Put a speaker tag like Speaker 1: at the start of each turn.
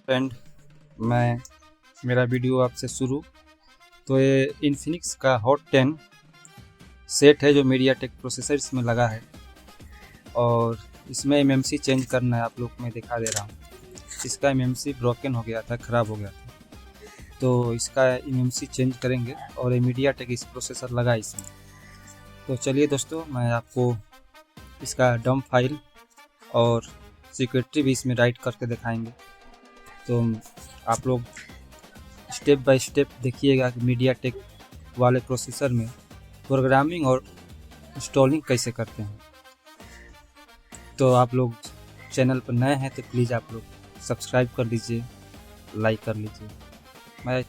Speaker 1: Friend, मैं मेरा video आपसे शुरू। तो ये इन्फिनिक्स का हॉट 10 सेट है जो मीडिया टेक प्रोसेसर इसमें लगा है, और इसमें एमएमसी चेंज करना है। आप लोग मैं दिखा दे रहा हूँ। इसका एमएमसी ब्रोकन हो गया था, ख़राब हो गया था, तो इसका एमएमसी चेंज करेंगे और ये मीडिया टेक इस प्रोसेसर लगा इसमें। तो चलिए दोस्तों, मैं आपको इसका डंप फाइल और सिक्योरिटी भी इसमें राइट करके दिखाएंगे। तो आप लोग स्टेप बाय स्टेप देखिएगा कि मीडिया टेक वाले प्रोसेसर में प्रोग्रामिंग और इंस्टॉलिंग कैसे करते हैं। तो आप लोग चैनल पर नए हैं तो प्लीज़ आप लोग सब्सक्राइब कर लीजिए, लाइक कर लीजिए। मैं